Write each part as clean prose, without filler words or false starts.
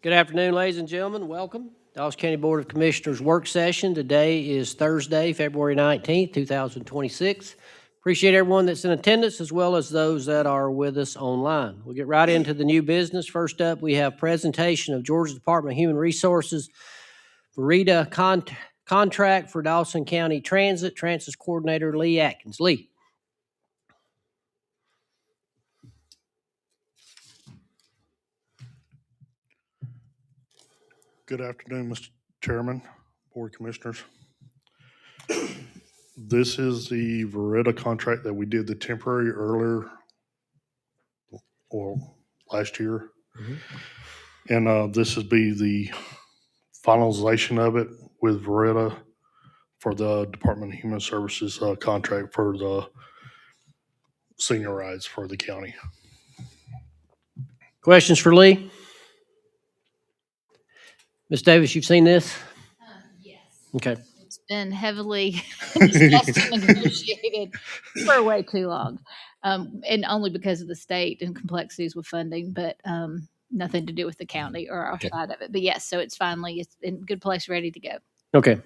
Good afternoon, ladies and gentlemen. Welcome. Dawes County Board of Commissioners work session. Today is Thursday, February 19th, 2026. Appreciate everyone that's in attendance as well as those that are with us online. We'll get right into the new business. First up, we have presentation of Georgia Department of Human Resources Verita contract for Dawson County Transit. Transit Coordinator Lee Atkins. Lee. Good afternoon, Mr. Chairman, Board of Commissioners. This is the Verita contract that we did the temporary earlier or last year. And this would be the finalization of it with Verita for the Department of Human Services contract for the senior rides for the county. Questions for Lee? Ms. Davis, you've seen this? Yes. Okay. It's been heavily discussed and negotiated for way too long. And only because of the state and complexities with funding, but nothing to do with the county or our side of it. But yes, so it's in a good place, ready to go. Okay.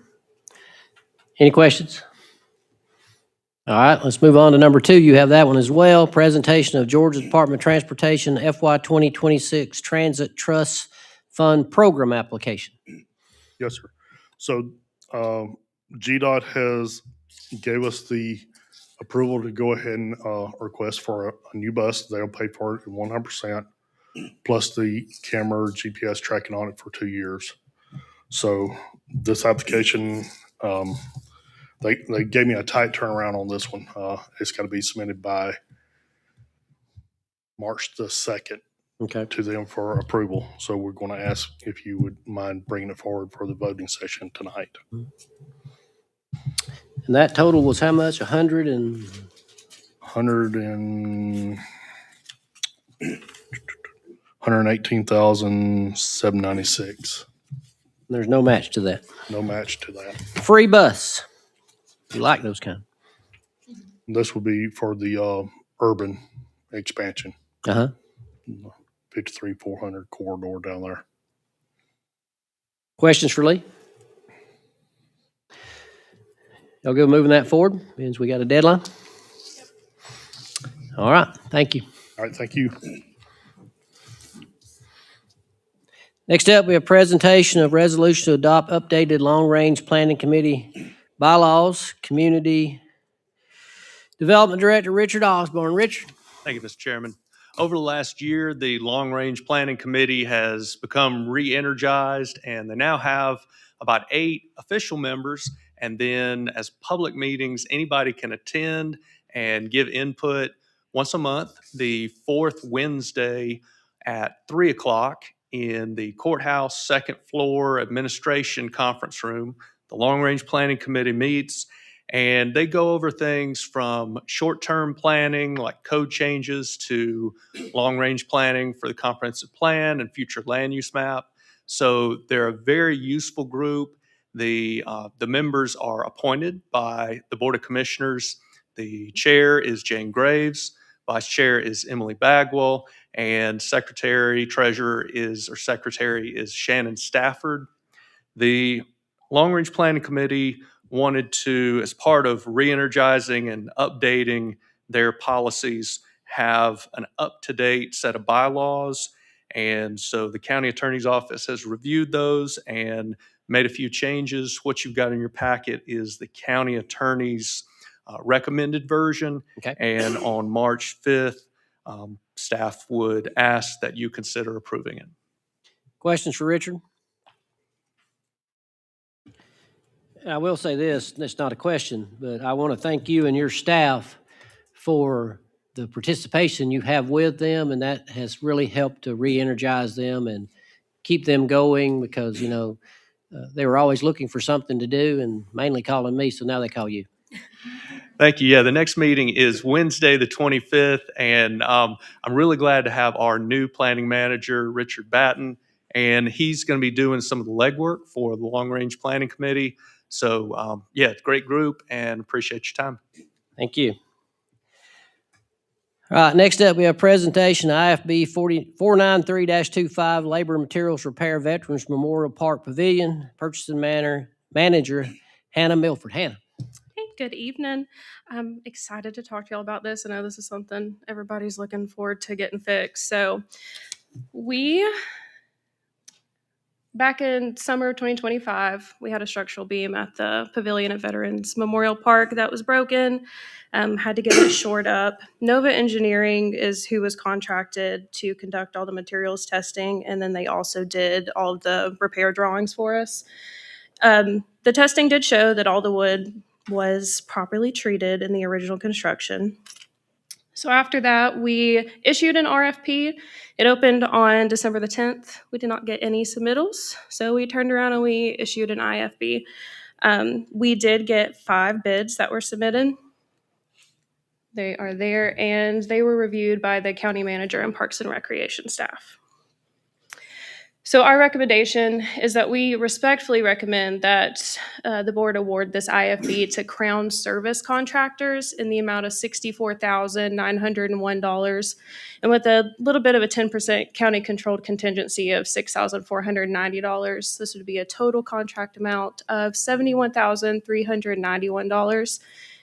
Any questions? All right, let's move on to number 2. You have that one as well. Presentation of Georgia Department of Transportation FY 2026 Transit Trust Fund Program Application. Yes, sir. So GDOT has gave us the approval to go ahead and request for a new bus. They'll pay for it 100%, plus the camera GPS tracking on it for 2 years. So this application, they gave me a tight turnaround on this one. It's got to be submitted by March the 2nd Okay. to them for approval. So we're going to ask if you would mind bringing it forward for the voting session tonight. And that total was how much? 100 and 118,796. there's no match to that. No match to that. Free bus. You like those kind. This would be for the urban expansion, Uh-huh. 53-400 corridor down there. Questions for Lee? Y'all go moving that forward, means we got a deadline. All right, thank you. All right, thank you. Next up, we have presentation of resolution to adopt updated long-range planning committee bylaws. Community Development Director Richard Osborne. Richard? Thank you, Mr. Chairman. Over the last year, the Long Range Planning Committee has become re-energized, and they now have about 8 official members. And then as public meetings, anybody can attend and give input once a month, the 4th Wednesday at 3 o'clock in the courthouse second floor administration conference room. The Long Range Planning Committee meets, and they go over things from short-term planning, like code changes, to long-range planning for the comprehensive plan and future land use map. So they're a very useful group. The members are appointed by the Board of Commissioners. The chair is Jane Graves, vice chair is Emily Bagwell, and secretary is Shannon Stafford. The Long-Range Planning Committee wanted to, as part of re-energizing and updating their policies, have an up-to-date set of bylaws. And so the county attorney's office has reviewed those and made a few changes. What you've got in your packet is the county attorney's recommended version. Okay. And on March 5th, staff would ask that you consider approving it. Questions for Richard? I will say this, it's not a question, but I want to thank you and your staff for the participation you have with them, and that has really helped to re-energize them and keep them going because, they were always looking for something to do and mainly calling me, so now they call you. Thank you. Yeah, the next meeting is Wednesday, the 25th, and I'm really glad to have our new planning manager, Richard Batten, and he's going to be doing some of the legwork for the Long Range Planning Committee. So, great group, and appreciate your time. Thank you. All right, next up, we have presentation IFB 493-25, Labor and Materials Repair Veterans Memorial Park Pavilion, Purchasing Manager Hannah Milford. Hannah. Hey, good evening. I'm excited to talk to y'all about this. I know this is something everybody's looking forward to getting fixed. So back in summer of 2025, we had a structural beam at the pavilion at Veterans Memorial Park that was broken. Had to get it shored up. Nova Engineering is who was contracted to conduct all the materials testing, and then they also did all of the repair drawings for us. The testing did show that all the wood was properly treated in the original construction. So after that, we issued an RFP. It opened on December the 10th. We did not get any submittals, so we turned around and we issued an IFB. We did get 5 bids that were submitted. They are there, and they were reviewed by the county manager and Parks and Recreation staff. So our recommendation is that we respectfully recommend that the board award this IFB to Crown Service Contractors in the amount of $64,901, and with a little bit of a 10% county-controlled contingency of $6,490. This would be a total contract amount of $71,391.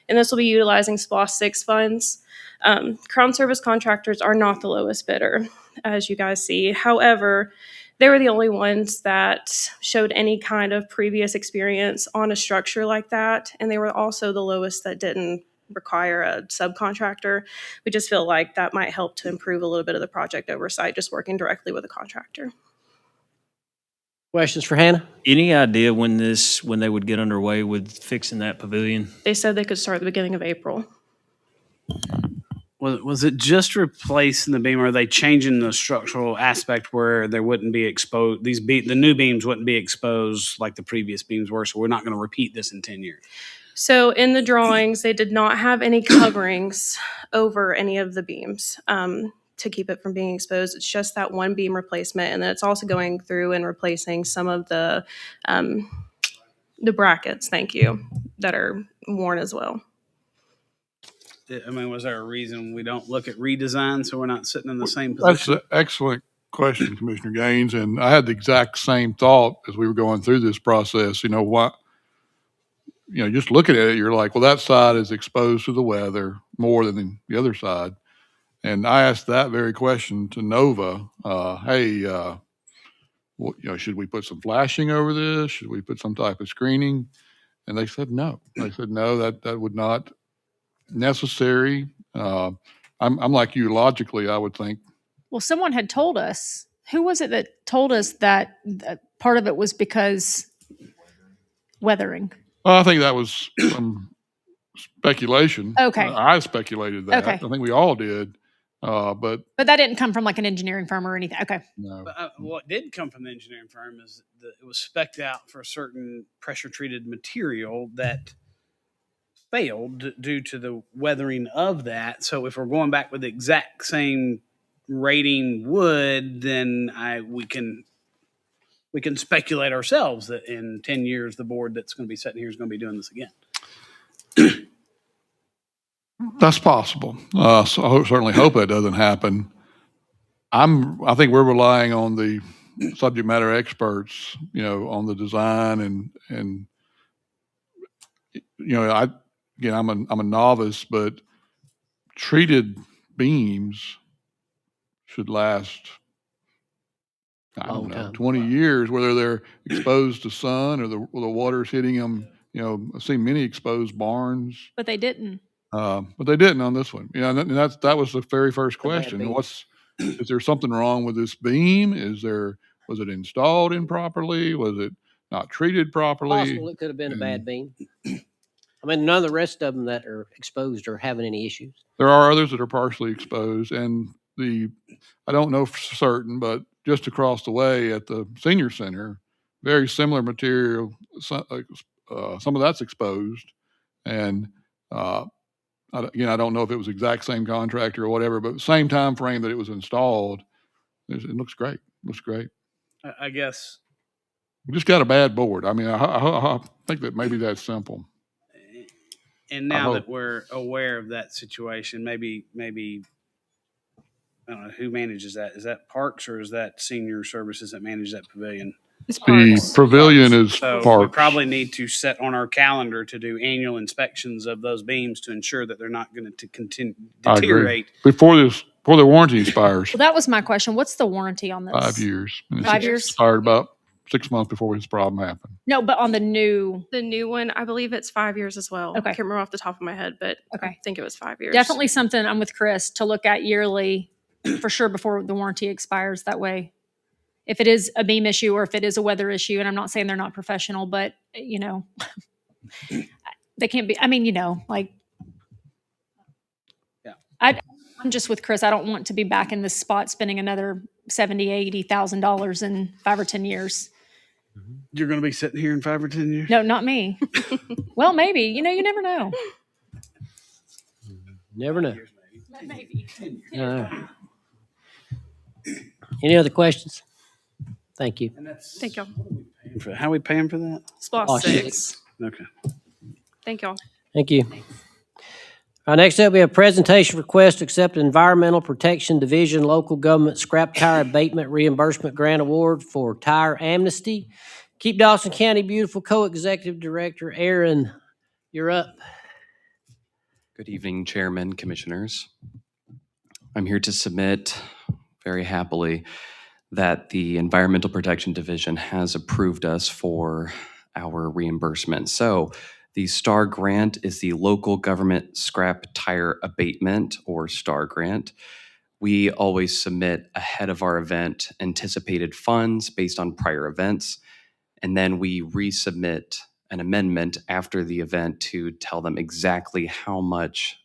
And this will be utilizing SPLOST 6 funds. Crown Service Contractors are not the lowest bidder, as you guys see. However, they were the only ones that showed any kind of previous experience on a structure like that, and they were also the lowest that didn't require a subcontractor. We just feel like that might help to improve a little bit of the project oversight, just working directly with a contractor. Questions for Hannah? Any idea when they would get underway with fixing that pavilion? They said they could start at the beginning of April. Was it just replacing the beam, or are they changing the structural aspect where there wouldn't be exposed? The new beams wouldn't be exposed like the previous beams were, so we're not going to repeat this in 10 years. So in the drawings, they did not have any coverings over any of the beams to keep it from being exposed. It's just that one beam replacement, and then it's also going through and replacing some of the brackets, thank you, that are worn as well. I mean, was there a reason we don't look at redesign so we're not sitting in the same That's position? an excellent question, Commissioner Gaines, and I had the exact same thought as we were going through this process. You know what? You know, just looking at it, you're like, well, that side is exposed to the weather more than the other side. And I asked that very question to Nova. Should we put some flashing over this? Should we put some type of screening? And they said no. They said no, that would not necessary. I'm like you, logically, I would think. Well, someone had told us. Who was it that told us that part of it was because weathering? Well, I think that was some speculation. Okay. I speculated that. Okay. I think we all did. But that didn't come from like an engineering firm or anything. Okay. no. But what did come from the engineering firm is that it was spec'd out for a certain pressure-treated material that failed due to the weathering of that. So if we're going back with the exact same rating wood, then we can speculate ourselves that in 10 years the board that's going to be sitting here is going to be doing this again. That's possible. So I certainly hope that doesn't happen. I think we're relying on the subject matter experts, on the design and I'm a novice, but treated beams should last, I don't Long know, time. 20 years, whether they're exposed to sun or the water's hitting them. I've seen many exposed barns. But they didn't. But they didn't on this one. And that was the very first The bad question. beam. Is there something wrong with this beam? Was it installed improperly? Was it not treated properly? Possible it could have been a bad beam. I mean, none of the rest of them that are exposed are having any issues. There are others that are partially exposed, and I don't know for certain, but just across the way at the senior center, very similar material. Some of that's exposed, and I don't know if it was exact same contractor or whatever, but same time frame that it was installed. It looks great. Looks great. I guess. We just got a bad board. I mean, I think that maybe that's simple. And now that hope. we're aware of that situation, maybe I don't know, who manages that? Is that Parks or is that Senior Services that manage that pavilion? It's The parks. pavilion is So we parks. probably need to set on our calendar to do annual inspections of those beams to ensure that they're not going to continue I agree. deteriorate. Before the warranty expires, Well, that was my question. What's the warranty on this? 5 years. And it's 5 years? expired about 6 months before this problem happened. No, but on the new, The new one, I believe it's 5 years as well. Okay. I can't remember off the top of my head, but I Okay. think it was 5 years. definitely something I'm with Chris to look at yearly for sure before the warranty expires. That way, if it is a beam issue or if it is a weather issue, and I'm not saying they're not professional, but they can't be, like. Yeah. I'm just with Chris. I don't want to be back in this spot spending another $70,000-$80,000 in 5 or 10 years. You're going to be sitting here in 5 or 10 years? No, not me. Well, maybe. You never know. Never know. Maybe. Any other questions? Thank you. Thank y'all. How are we paying for that? SPLOST Oh, 6. Okay. Thank y'all. Thank you. Next up, we have presentation request to accept Environmental Protection Division Local Government Scrap Tire Abatement Reimbursement Grant Award for Tire Amnesty. Keep Dawson County Beautiful Co-Executive Director Aaron, you're up. Good evening, Chairman, Commissioners. I'm here to submit very happily that the Environmental Protection Division has approved us for our reimbursement. So the STAR grant is the Local Government Scrap Tire Abatement, or STAR grant. We always submit ahead of our event anticipated funds based on prior events, and then we resubmit an amendment after the event to tell them exactly how much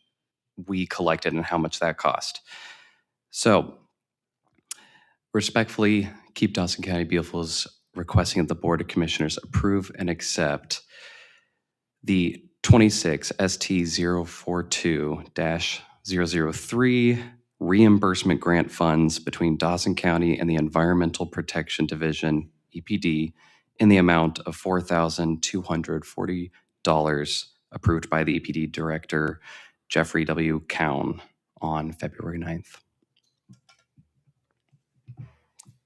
we collected and how much that cost. So, respectfully, Keep Dawson County Beautiful is requesting that the Board of Commissioners approve and accept the 26 ST042-003 reimbursement grant funds between Dawson County and the Environmental Protection Division, EPD, in the amount of $4,240 approved by the EPD Director, Jeffrey W. Cowan, on February 9th.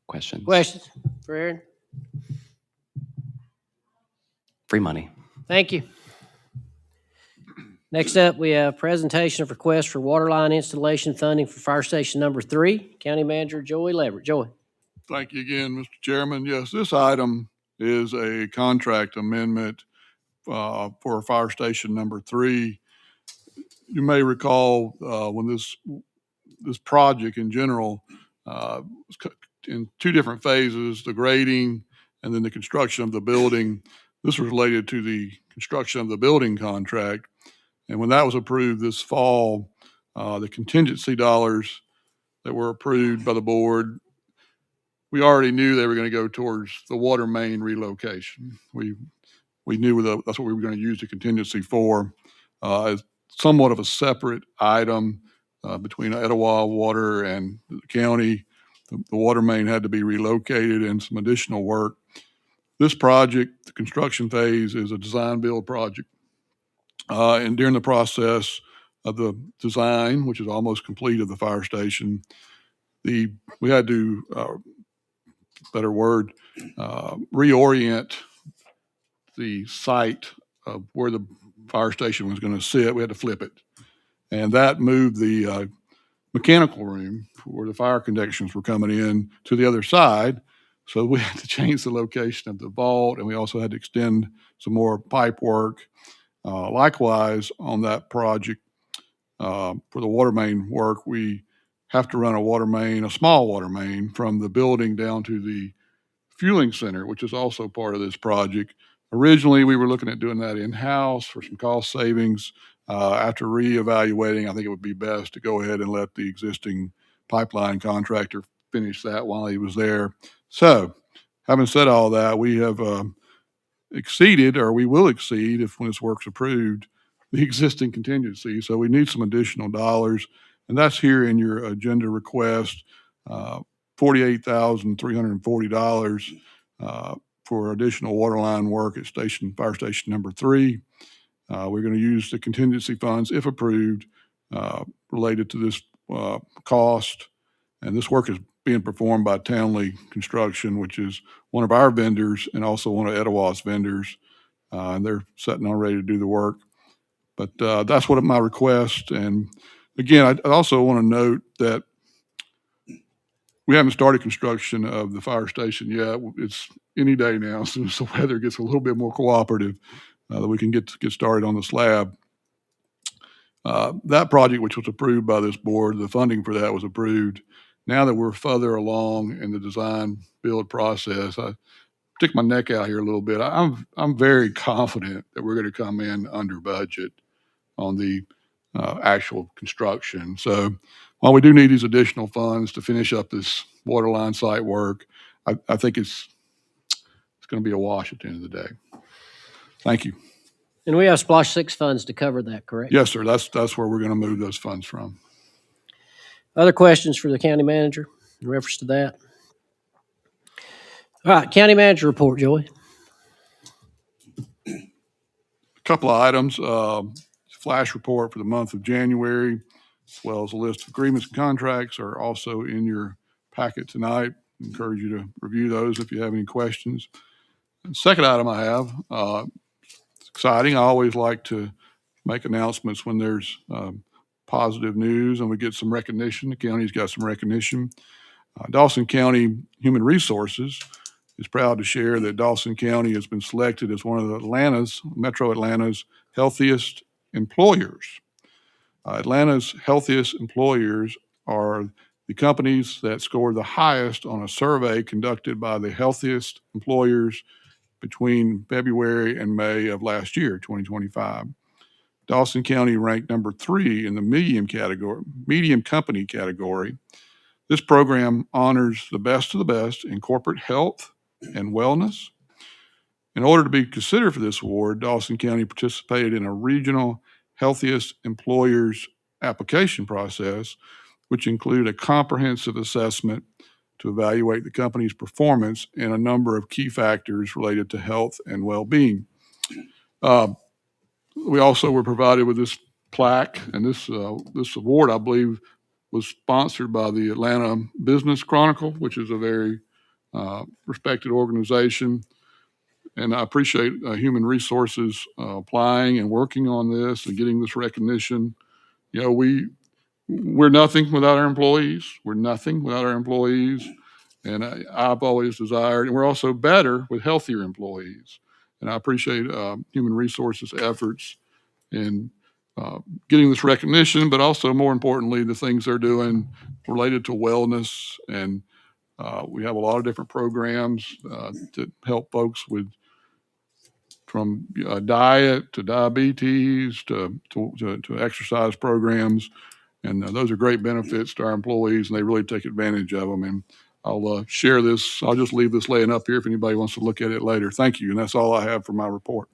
Questions? Questions for Aaron? Free money. Thank you. Next up, we have presentation of request for water line installation funding for Fire Station Number 3. County Manager Joey Leverett. Joey. Thank you again, Mr. Chairman. Yes, this item is a contract amendment for Fire Station Number 3. You may recall when this project in general was in 2 different phases, the grading and then the construction of the building. This was related to the construction of the building contract. And when that was approved this fall, the contingency dollars that were approved by the board, we already knew they were going to go towards the water main relocation. We knew that's what we were going to use the contingency for. It's somewhat of a separate item between Etowah Water and the county. The water main had to be relocated and some additional work. This project, the construction phase, is a design build project. And during the process of the design, which is almost complete, of the fire station, we had to, reorient the site of where the fire station was going to sit. We had to flip it. And that moved the mechanical room where the fire connections were coming in to the other side. So we had to change the location of the vault, and we also had to extend some more pipe work. Likewise, on that project, for the water main work, we have to run a small water main from the building down to the fueling center, which is also part of this project. Originally, we were looking at doing that in-house for some cost savings. After reevaluating, I think it would be best to go ahead and let the existing pipeline contractor finish that while he was there. So, having said all that, we have exceeded, or we will exceed, when this work's approved, the existing contingency. So we need some additional dollars, and that's here in your agenda request, $48,340 for additional water line work at Fire Station Number 3. We're going to use the contingency funds, if approved, related to this cost. And this work is being performed by Townley Construction, which is one of our vendors and also one of Etowah's vendors. And they're sitting on ready to do the work. But that's what my request. And again, I also want to note that we haven't started construction of the fire station yet. It's any day now, as soon as the weather gets a little bit more cooperative, that we can get started on the slab. That project, which was approved by this board, the funding for that was approved. Now that we're further along in the design build process, I stick my neck out here a little bit. I'm very confident that we're going to come in under budget on the actual construction. So while we do need these additional funds to finish up this water line site work, I think it's going to be a wash at the end of the day. Thank you. And we have Splash 6 funds to cover that, correct? Yes, sir. That's where we're going to move those funds from. Other questions for the county manager in reference to that? All right, county manager report, Joey. A couple of items. Flash report for the month of January, as well as a list of agreements and contracts are also in your packet tonight. Encourage you to review those if you have any questions. The second item I have, it's exciting. I always like to make announcements when there's positive news and we get some recognition. The county's got some recognition. Dawson County Human Resources is proud to share that Dawson County has been selected as one of Metro Atlanta's healthiest employers. Atlanta's healthiest employers are the companies that scored the highest on a survey conducted by the healthiest employers between February and May of last year, 2025. Dawson County ranked number 3 in the medium company category. This program honors the best of the best in corporate health and wellness. In order to be considered for this award, Dawson County participated in a regional healthiest employers application process, which included a comprehensive assessment to evaluate the company's performance in a number of key factors related to health and well-being. We also were provided with this plaque, and this award, I believe, was sponsored by the Atlanta Business Chronicle, which is a very respected organization. And I appreciate Human Resources applying and working on this and getting this recognition. You know, we're nothing without our employees. We're nothing without our employees. And I've always desired, and we're also better with healthier employees. And I appreciate Human Resources efforts in getting this recognition, but also more importantly, the things they're doing related to wellness. And we have a lot of different programs to help folks with from diet to diabetes to exercise programs. And those are great benefits to our employees, and they really take advantage of them. And I'll share this. I'll just leave this laying up here if anybody wants to look at it later. Thank you. And that's all I have for my report.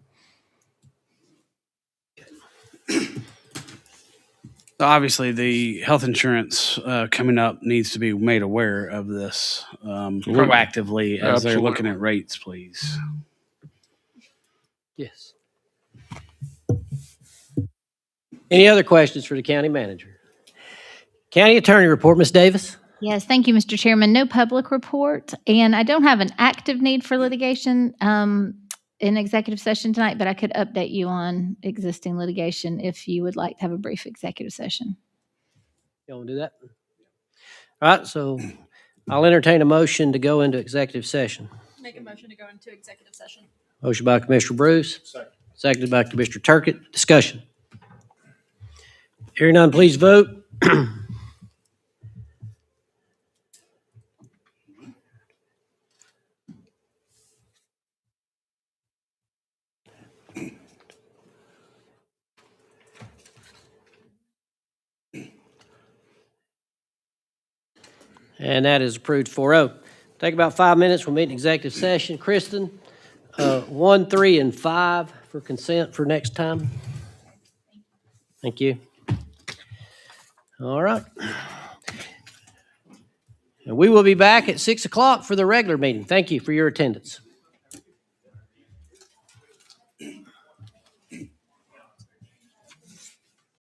Obviously, the health insurance coming up needs to be made aware of this proactively as they're looking at rates, please. Yes. Any other questions for the county manager? County attorney report, Ms. Davis. Yes, thank you, Mr. Chairman. No public report, and I don't have an active need for litigation in executive session tonight, but I could update you on existing litigation if you would like to have a brief executive session. You want to do that? All right, so I'll entertain a motion to go into executive session. Make a motion to go into executive session. Motion by Commissioner Bruce. Seconded by Commissioner Turkett. Discussion. Hearing none, please vote. And that is approved 4-0. Take about 5 minutes. We'll meet in executive session. Kristen, 1, 3, and 5 for consent for next time. Thank you. All right. And we will be back at 6 o'clock for the regular meeting. Thank you for your attendance.